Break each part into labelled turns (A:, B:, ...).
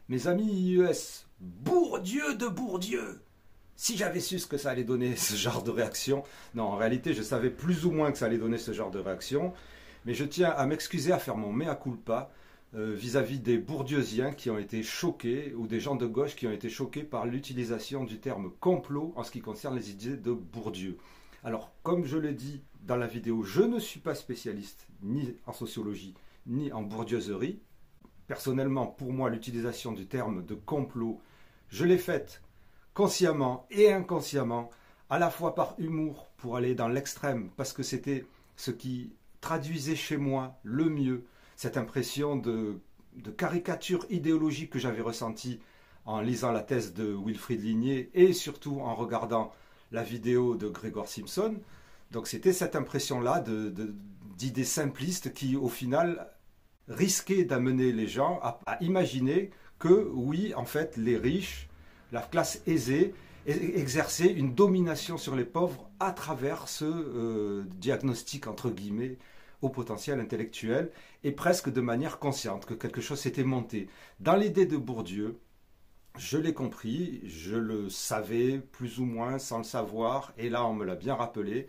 A: Mes amis IES, Bourdieu de Bourdieu! Si j'avais su ce que ça allait donner, ce genre de réaction, non, en réalité, je savais plus ou moins que ça allait donner ce genre de réaction, mais je tiens à m'excuser, à faire mon mea culpa vis-à-vis des bourdieusiens qui ont été choqués, ou des gens de gauche qui ont été choqués par l'utilisation du terme complot en ce qui concerne les idées de Bourdieu. Alors, comme je l'ai dit dans la vidéo, je ne suis pas spécialiste ni en sociologie, ni en bourdieuserie. Personnellement, pour moi, l'utilisation du terme de complot, je l'ai faite consciemment et inconsciemment, à la fois par humour pour aller dans l'extrême, parce que c'était ce qui traduisait chez moi le mieux cette impression de caricature idéologique que j'avais ressentie en lisant la thèse de Wilfrid Ligné et surtout en regardant la vidéo de Gregor Simpson. Donc c'était cette impression-là d'idées simplistes qui, au final, risquaient d'amener les gens à imaginer que, oui, en fait, les riches, la classe aisée, exerçaient une domination sur les pauvres à travers ce diagnostic, entre guillemets, au potentiel intellectuel, et presque de manière consciente, que quelque chose s'était monté. Dans l'idée de Bourdieu, je l'ai compris, je le savais plus ou moins sans le savoir, et là on me l'a bien rappelé.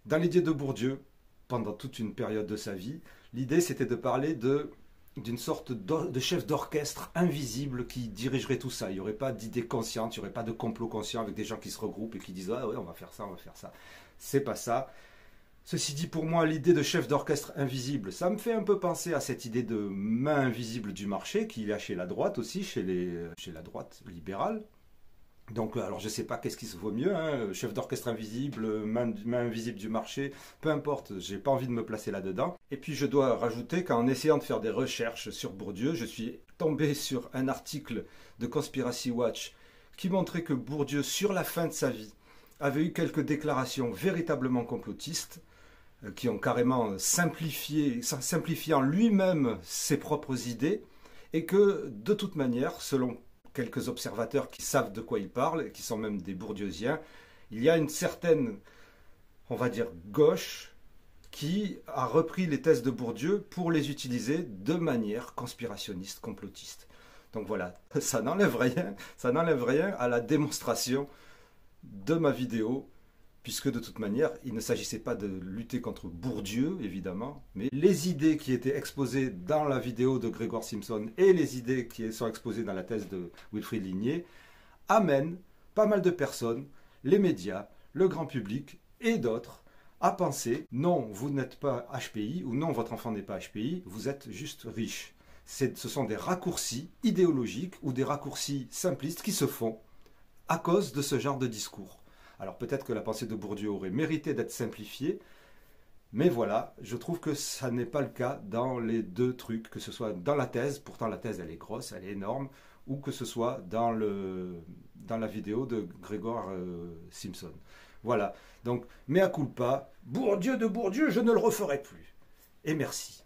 A: Dans l'idée de Bourdieu, pendant toute une période de sa vie, l'idée c'était de parler d'une sorte de chef d'orchestre invisible qui dirigerait tout ça. Il n'y aurait pas d'idée consciente, il n'y aurait pas de complot conscient avec des gens qui se regroupent et qui disent « Ah ouais, on va faire ça, on va faire ça ». C'est pas ça. Ceci dit, pour moi, l'idée de chef d'orchestre invisible, ça me fait un peu penser à cette idée de main invisible du marché qu'il y a chez la droite aussi, chez la droite libérale. Donc, alors je ne sais pas qu'est-ce qui se vaut mieux, hein, chef d'orchestre invisible, main invisible du marché, peu importe, j'ai pas envie de me placer là-dedans. Et puis je dois rajouter qu'en essayant de faire des recherches sur Bourdieu, je suis tombé sur un article de Conspiracy Watch qui montrait que Bourdieu, sur la fin de sa vie, avait eu quelques déclarations véritablement complotistes, qui ont carrément simplifiant lui-même ses propres idées, et que, de toute manière, selon quelques observateurs qui savent de quoi ils parlent, et qui sont même des bourdieusiens, il y a une certaine, on va dire, gauche, qui a repris les thèses de Bourdieu pour les utiliser de manière conspirationniste, complotiste. Donc voilà, ça n'enlève rien à la démonstration de ma vidéo, puisque de toute manière, il ne s'agissait pas de lutter contre Bourdieu, évidemment, mais les idées qui étaient exposées dans la vidéo de Gregor Simpson et les idées qui sont exposées dans la thèse de Wilfrid Ligné amènent pas mal de personnes, les médias, le grand public et d'autres, à penser « Non, vous n'êtes pas HPI » ou « Non, votre enfant n'est pas HPI, vous êtes juste riche ». Ce sont des raccourcis idéologiques ou des raccourcis simplistes qui se font à cause de ce genre de discours. Alors peut-être que la pensée de Bourdieu aurait mérité d'être simplifiée, mais voilà, je trouve que ça n'est pas le cas dans les deux trucs, que ce soit dans la thèse, pourtant la thèse elle est grosse, elle est énorme, ou que ce soit dans la vidéo de Gregor Simpson. Voilà, donc mea culpa, Bourdieu de Bourdieu, je ne le referai plus. Et merci.